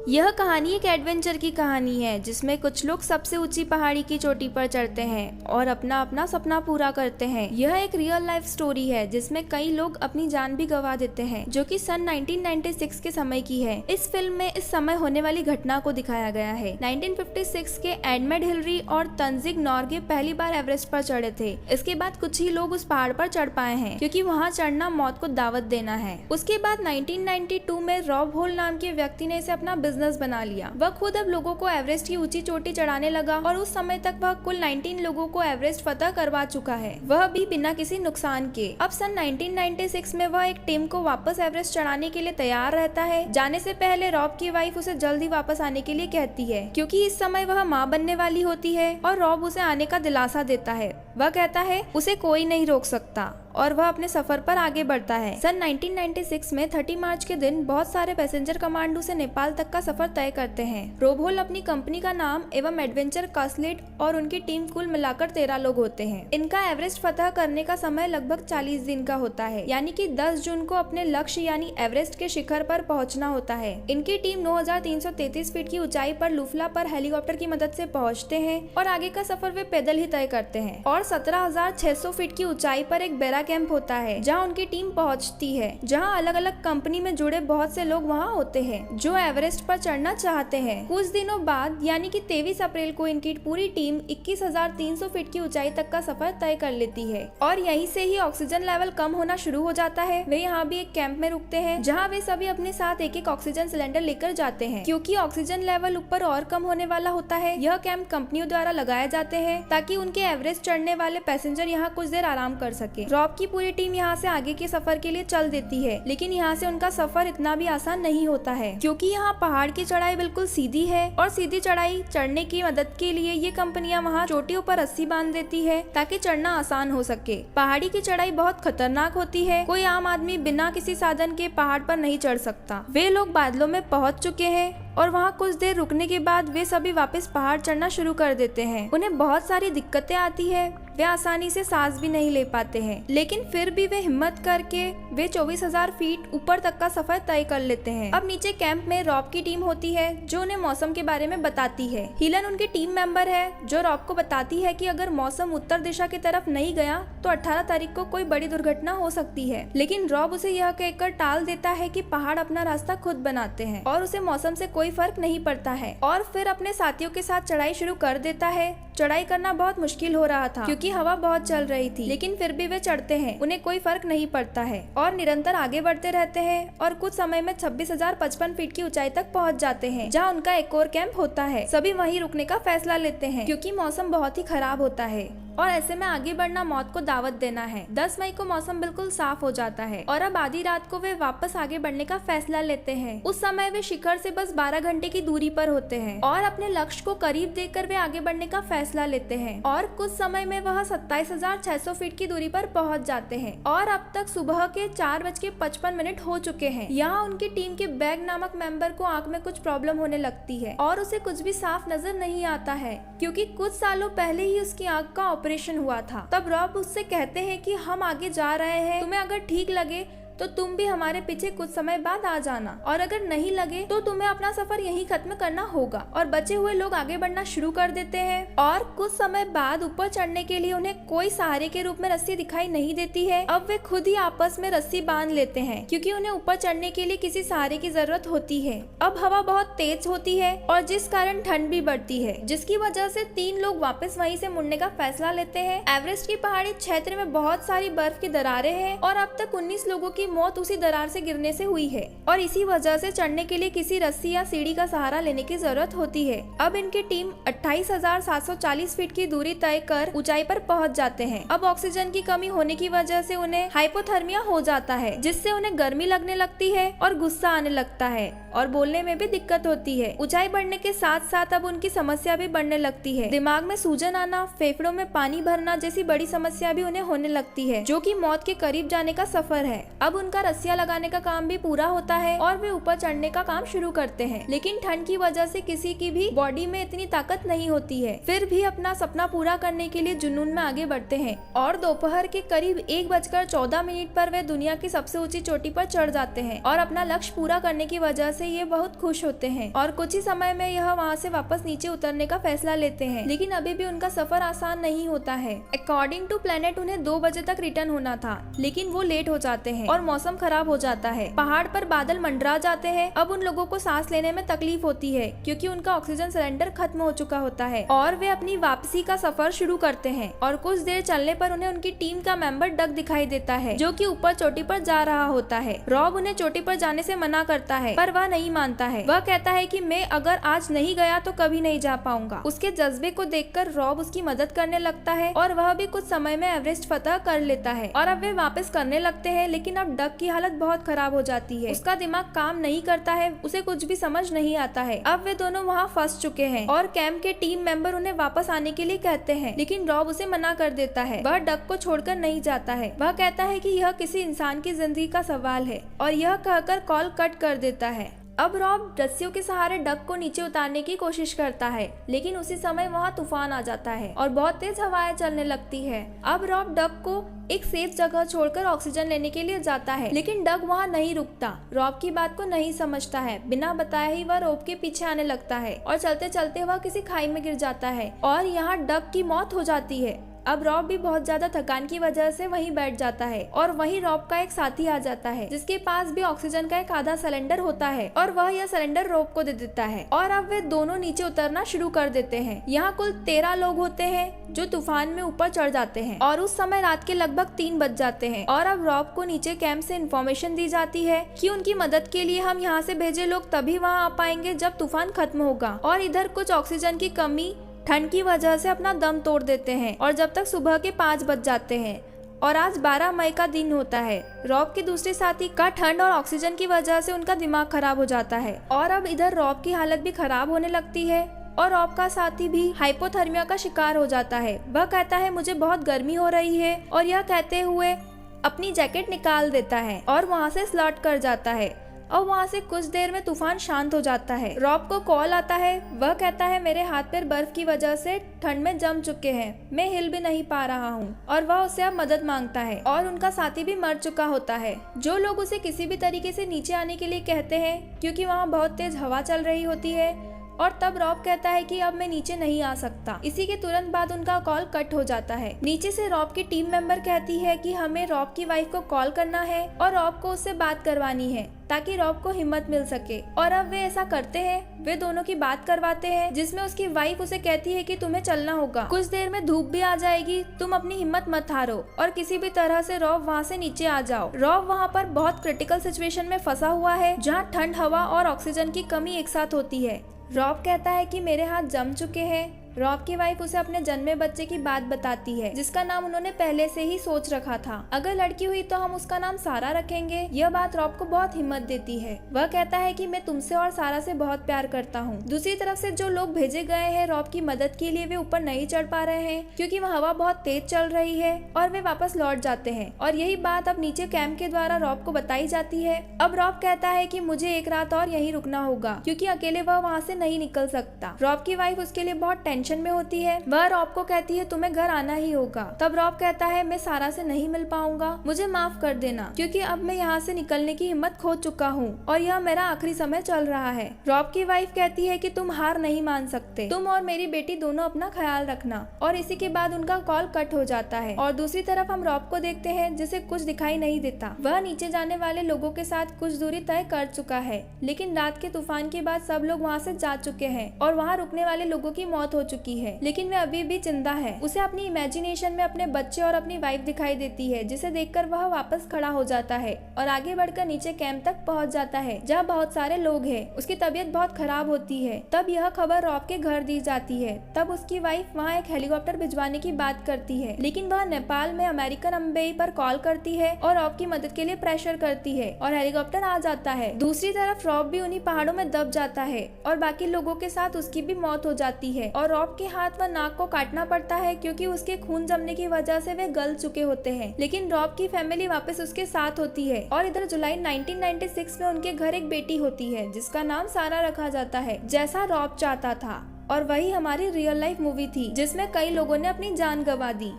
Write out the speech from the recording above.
यह कहानी एक एडवेंचर की कहानी है जिसमें कुछ लोग सबसे ऊंची पहाड़ी की चोटी पर चढ़ते हैं और अपना अपना सपना पूरा करते हैं। यह एक रियल लाइफ स्टोरी है जिसमें कई लोग अपनी जान भी गंवा देते हैं, जो कि सन 1996 के समय की है। इस फिल्म में इस समय होने वाली घटना को दिखाया गया है। 1956 के एडमंड हिलरी और तंजिग नोर्गे पहली बार एवरेस्ट पर चढ़े थे। इसके बाद कुछ ही लोग उस पहाड़ पर चढ़ पाए हैं, क्योंकि वहाँ चढ़ना मौत को दावत देना है। उसके बाद 1992 में रॉब होल नाम के व्यक्ति ने इसे अपना बिजनेस बना लिया। वह खुद अब लोगों को एवरेस्ट की ऊंची चोटी चढ़ाने लगा और उस समय तक वह कुल 19 लोगों को एवरेस्ट फतह करवा चुका है, वह भी बिना किसी नुकसान के। अब सन 1996 में वह एक टीम को वापस एवरेस्ट चढ़ाने के लिए तैयार रहता है। जाने से पहले रॉब की वाइफ उसे जल्दी वापस आने के लिए कहती है, क्योंकि इस समय वह माँ बनने वाली होती है, और रॉब उसे आने का दिलासा देता है। वह कहता है उसे कोई नहीं रोक सकता और वह अपने सफर पर आगे बढ़ता है। सन 1996 में 30 मार्च के दिन बहुत सारे पैसेंजर काठमांडू से नेपाल तक का सफर तय करते हैं। रॉब होल अपनी कंपनी का नाम एवं एडवेंचर कास्लेट और उनकी टीम कुल मिलाकर 13 लोग होते हैं। इनका एवरेस्ट फतह करने का समय लगभग 40 दिन का होता है, यानी कि 10 जून को अपने लक्ष्य यानी एवरेस्ट के शिखर पर पहुंचना होता है। इनकी टीम 9333 फीट की ऊंचाई पर लुफला पर हेलीकॉप्टर की मदद से पहुंचते हैं और आगे का सफर वे पैदल ही तय करते हैं। और 17,600 फीट की ऊंचाई पर एक बेरा कैंप होता है, जहां उनकी टीम पहुंचती है, जहां अलग अलग कंपनी में जुड़े बहुत से लोग वहां होते हैं जो एवरेस्ट पर चढ़ना चाहते हैं। कुछ दिनों बाद यानी कि 23 अप्रैल को इनकी पूरी टीम 21,300 फीट की ऊंचाई तक का सफर तय कर लेती है। और यहीं से ही ऑक्सीजन लेवल कम होना शुरू हो जाता है। वे यहाँ भी एक कैंप में रुकते हैं, जहाँ वे सभी अपने साथ एक एक ऑक्सीजन सिलेंडर लेकर जाते हैं, क्योंकि ऑक्सीजन लेवल ऊपर और कम होने वाला होता है। यह कैंप कंपनियों द्वारा लगाए जाते हैं ताकि उनके एवरेस्ट चढ़ने वाले पैसेंजर यहाँ कुछ देर आराम कर सके। रॉब की पूरी टीम यहाँ से आगे के सफर के लिए चल देती है, लेकिन यहाँ से उनका सफर इतना भी आसान नहीं होता है, क्योंकि यहाँ पहाड़ की चढ़ाई बिल्कुल सीधी है और सीधी चढ़ाई चढ़ने की मदद के लिए ये कंपनियां वहाँ चोटियों पर रस्सी बांध देती है ताकि चढ़ना आसान हो सके। पहाड़ी की चढ़ाई बहुत खतरनाक होती है। कोई आम आदमी बिना किसी साधन के पहाड़ पर नहीं चढ़ सकता। वे लोग बादलों में पहुँच चुके हैं और वहाँ कुछ देर रुकने के बाद वे सभी वापस पहाड़ चढ़ना शुरू कर देते हैं। उन्हें बहुत सारी दिक्कतें आती है, वे आसानी से सांस भी नहीं ले पाते हैं, लेकिन फिर भी वे हिम्मत करके वे 24,000 फीट ऊपर तक का सफर तय कर लेते हैं। अब नीचे कैंप में रॉब की टीम होती है जो उन्हें मौसम के बारे में बताती है। हिलन उनकी टीम मेंबर है जो रॉब को बताती है कि अगर मौसम उत्तर दिशा की तरफ नहीं गया तो 18 तारीख को कोई बड़ी दुर्घटना हो सकती है, लेकिन रॉब उसे यह कहकर टाल देता है कि पहाड़ अपना रास्ता खुद बनाते हैं और उसे मौसम से कोई फर्क नहीं पड़ता है, और फिर अपने साथियों के साथ चढ़ाई शुरू कर देता है। चढ़ाई करना बहुत मुश्किल हो रहा था क्योंकि हवा बहुत चल रही थी, लेकिन फिर भी वे चढ़ते हैं। उन्हें कोई फर्क नहीं पड़ता है और निरंतर आगे बढ़ते रहते हैं और कुछ समय में 26,055 फीट की ऊंचाई तक पहुंच जाते हैं, जहां उनका एक और कैंप होता है। सभी वहीं रुकने का फैसला लेते हैं क्योंकि मौसम बहुत ही खराब होता है और ऐसे में आगे बढ़ना मौत को दावत देना है। 10 मई को मौसम बिल्कुल साफ हो जाता है और अब आधी रात को वे वापस आगे बढ़ने का फैसला लेते हैं। उस समय वे शिखर से बस 12 घंटे की दूरी पर होते हैं और अपने लक्ष्य को करीब देखकर वे आगे बढ़ने का फैसला लेते हैं और कुछ समय में वह 27,600 फीट की दूरी पर पहुंच जाते हैं। और अब तक सुबह के 4:55 हो चुके हैं। यहाँ उनकी टीम के बैग नामक मेंबर को आंख में कुछ प्रॉब्लम होने लगती है और उसे कुछ भी साफ नजर नहीं आता है, क्योंकि कुछ सालों पहले ही उसकी आंख का ऑपरेशन हुआ था। तब रॉब उससे कहते हैं कि हम आगे जा रहे हैं, तुम्हें अगर ठीक लगे तो तुम भी हमारे पीछे कुछ समय बाद आ जाना, और अगर नहीं लगे तो तुम्हें अपना सफर यहीं खत्म करना होगा। और बचे हुए लोग आगे बढ़ना शुरू कर देते हैं और कुछ समय बाद ऊपर चढ़ने के लिए उन्हें कोई सहारे के रूप में रस्सी दिखाई नहीं देती है। अब वे खुद ही आपस में रस्सी बांध लेते हैं क्योंकि उन्हें ऊपर चढ़ने के लिए किसी सहारे की जरूरत होती है। अब हवा बहुत तेज होती है और जिस कारण ठंड भी बढ़ती है, जिसकी वजह से 3 लोग वापस वहीं से मुड़ने का फैसला लेते हैं। एवरेस्ट की पहाड़ी क्षेत्र में बहुत सारी बर्फ की दरारें हैं और अब तक 19 लोगों की मौत उसी दरार से गिरने से हुई है और इसी वजह से चढ़ने के लिए किसी रस्सी या सीढ़ी का सहारा लेने की जरूरत होती है। अब इनकी टीम 28,740 फीट की दूरी तय कर ऊंचाई पर पहुंच जाते हैं। अब ऑक्सीजन की कमी होने की वजह से उन्हें हाइपोथर्मिया हो जाता है, जिससे उन्हें गर्मी लगने लगती है और गुस्सा आने लगता है और बोलने में भी दिक्कत होती है। ऊंचाई बढ़ने के साथ साथ अब उनकी समस्या भी बढ़ने लगती है। दिमाग में सूजन आना, फेफड़ों में पानी भरना जैसी बड़ी समस्या भी उन्हें होने लगती है, जो कि मौत के करीब जाने का सफर है। अब उनका रस्सियां लगाने का काम भी पूरा होता है और वे ऊपर चढ़ने का काम शुरू करते हैं, लेकिन ठंड की वजह से किसी की भी बॉडी में इतनी ताकत नहीं होती है। फिर भी अपना सपना पूरा करने के लिए जुनून में आगे बढ़ते हैं और दोपहर के करीब 1:14 पर वे दुनिया की सबसे ऊंची चोटी पर चढ़ जाते हैं और अपना लक्ष्य पूरा करने की वजह से ये बहुत खुश होते हैं और कुछ ही समय में यह वहाँ से वापस नीचे उतरने का फैसला लेते हैं, लेकिन अभी भी उनका सफर आसान नहीं होता है। अकॉर्डिंग टू प्लेनेट उन्हें 2 बजे तक रिटर्न होना था, लेकिन वो लेट हो जाते हैं और मौसम खराब हो जाता है। पहाड़ पर बादल मंडरा जाते हैं। अब उन लोगों को सांस लेने में तकलीफ होती है क्योंकि उनका ऑक्सीजन सिलेंडर खत्म हो चुका होता है और वे अपनी वापसी का सफर शुरू करते हैं और कुछ देर चलने पर उन्हें उनकी टीम का मेंबर डक दिखाई देता है जो कि ऊपर चोटी पर जा रहा होता है। रॉब उन्हें चोटी पर जाने से मना करता है पर वह नहीं मानता है। वह कहता है कि मैं अगर आज नहीं गया तो कभी नहीं जा पाऊंगा। उसके जज्बे को देखकर रॉब उसकी मदद करने लगता है और वह भी कुछ समय में एवरेस्ट फतह कर लेता है और अब वे वापस करने लगते हैं, लेकिन अब डक की हालत बहुत खराब हो जाती है। उसका दिमाग काम नहीं करता है, उसे कुछ भी समझ नहीं आता है। अब वे दोनों वहाँ फंस चुके हैं और कैंप के टीम मेंबर उन्हें वापस आने के लिए कहते हैं, लेकिन रॉब उसे मना कर देता है। वह डक को छोड़कर नहीं जाता है। वह कहता है कि यह किसी इंसान की जिंदगी का सवाल है और यह कहकर कॉल कट कर देता है। अब रॉब रस्सियों के सहारे डक को नीचे उतारने की कोशिश करता है, लेकिन उसी समय वहाँ तूफान आ जाता है और बहुत तेज हवाएं चलने लगती है। अब रॉब डक को एक सेफ जगह छोड़कर ऑक्सीजन लेने के लिए जाता है, लेकिन डक वहाँ नहीं रुकता। रॉब की बात को नहीं समझता है। बिना बताए ही वह रॉब के पीछे आने लगता है और चलते चलते वह किसी खाई में गिर जाता है और यहाँ डक की मौत हो जाती है। अब रॉब भी बहुत ज्यादा थकान की वजह से वहीं बैठ जाता है और वहीं रॉब का एक साथी आ जाता है जिसके पास भी ऑक्सीजन का एक आधा सिलेंडर होता है और वह यह सिलेंडर रॉब को दे देता है और अब वे दोनों नीचे उतरना शुरू कर देते हैं। यहाँ कुल 13 लोग होते हैं जो तूफान में ऊपर चढ़ जाते हैं और उस समय रात के लगभग 3 बज जाते हैं और अब रॉब को नीचे कैंप से इन्फॉर्मेशन दी जाती है कि उनकी मदद के लिए हम यहाँ से भेजे लोग तभी वहाँ आ पाएंगे जब तूफान खत्म होगा और इधर कुछ ऑक्सीजन की कमी ठंड की वजह से अपना दम तोड़ देते हैं और जब तक सुबह के 5 बज जाते हैं और आज 12 मई का दिन होता है। रॉब के दूसरे साथी का ठंड और ऑक्सीजन की वजह से उनका दिमाग खराब हो जाता है और अब इधर रॉब की हालत भी खराब होने लगती है और रॉब का साथी भी हाइपोथर्मिया का शिकार हो जाता है। वह कहता है मुझे बहुत गर्मी हो रही है और यह कहते हुए अपनी जैकेट निकाल देता है और वहाँ से स्लॉट कर जाता है और वहाँ से कुछ देर में तूफान शांत हो जाता है। रॉब को कॉल आता है। वह कहता है मेरे हाथ पैर बर्फ की वजह से ठंड में जम चुके हैं, मैं हिल भी नहीं पा रहा हूँ और वह उससे अब मदद मांगता है और उनका साथी भी मर चुका होता है। जो लोग उसे किसी भी तरीके से नीचे आने के लिए कहते हैं क्योंकि वहाँ बहुत तेज हवा चल रही होती है और तब रॉब कहता है कि अब मैं नीचे नहीं आ सकता। इसी के तुरंत बाद उनका कॉल कट हो जाता है। नीचे से रॉब की टीम मेंबर कहती है कि हमें रॉब की वाइफ को कॉल करना है और रॉब को उससे बात करवानी है ताकि रॉब को हिम्मत मिल सके और अब वे ऐसा करते हैं। वे दोनों की बात करवाते हैं जिसमें उसकी वाइफ उसे कहती है कि तुम्हें चलना होगा, कुछ देर में धूप भी आ जाएगी, तुम अपनी हिम्मत मत हारो और किसी भी तरह से रॉब वहाँ से नीचे आ जाओ। रॉब वहाँ पर बहुत क्रिटिकल सिचुएशन में फंसा हुआ है जहाँ ठंड, हवा और ऑक्सीजन की कमी एक साथ होती है। रॉब कहता है कि मेरे हाथ जम चुके हैं। रॉब की वाइफ उसे अपने जन्मे बच्चे की बात बताती है जिसका नाम उन्होंने पहले से ही सोच रखा था। अगर लड़की हुई तो हम उसका नाम सारा रखेंगे। यह बात रॉब को बहुत हिम्मत देती है। वह कहता है कि मैं तुमसे और सारा से बहुत प्यार करता हूँ। दूसरी तरफ से जो लोग भेजे गए हैं रॉब की मदद के लिए वे ऊपर नहीं चढ़ पा रहे हैं क्योंकि वह हवा बहुत तेज चल रही है और वे वापस लौट जाते हैं और यही बात अब नीचे कैंप के द्वारा रॉब को बताई जाती है। अब रॉब कहता है कि मुझे एक रात और यहीं रुकना होगा क्योंकि अकेले वह वहाँ से नहीं निकल सकता। रॉब की वाइफ उसके लिए बहुत टेंशन में होती है। वह रॉब को कहती है तुम्हें घर आना ही होगा। तब रॉब कहता है मैं सारा से नहीं मिल पाऊंगा, मुझे माफ कर देना क्योंकि अब मैं यहाँ से निकलने की हिम्मत खो चुका हूँ और यह मेरा आखिरी समय चल रहा है। रॉब की वाइफ कहती है कि तुम हार नहीं मान सकते, तुम और मेरी बेटी दोनों अपना ख्याल रखना और इसी के बाद उनका कॉल कट हो जाता है। और दूसरी तरफ हम रॉब को देखते हैं जिसे कुछ दिखाई नहीं देता। वह नीचे जाने वाले लोगों के साथ कुछ दूरी तय कर चुका है, लेकिन रात के तूफान के बाद सब लोग वहाँ से जा चुके हैं और वहाँ रुकने वाले लोगों की मौत हो चुकी है, लेकिन वह अभी भी जिंदा है। उसे अपनी इमेजिनेशन में अपने बच्चे और अपनी वाइफ दिखाई देती है जिसे देखकर वह वापस खड़ा हो जाता है और आगे बढ़कर नीचे कैंप तक पहुंच जाता है जहाँ बहुत सारे लोग हैं। उसकी तबीयत बहुत खराब होती है। तब यह खबर रॉब के घर दी जाती है। तब उसकी वाइफ वहाँ एक हेलीकॉप्टर भिजवाने की बात करती है, लेकिन वह नेपाल में अमेरिकन एम्बेसी पर कॉल करती है और रॉब की मदद के लिए प्रेशर करती है और हेलीकॉप्टर आ जाता है। दूसरी तरफ रॉब भी उन्हीं पहाड़ों में दब जाता है और बाकी लोगों के साथ उसकी भी मौत हो जाती है और रॉब रॉब के हाथ व नाक को काटना पड़ता है क्योंकि उसके खून जमने की वजह से वे गल चुके होते हैं। लेकिन रॉब की फैमिली वापस उसके साथ होती है और इधर जुलाई 1996 में उनके घर एक बेटी होती है जिसका नाम सारा रखा जाता है, जैसा रॉब चाहता था। और वही हमारी रियल लाइफ मूवी थी जिसमें कई लोगों ने अपनी जान गंवा दी।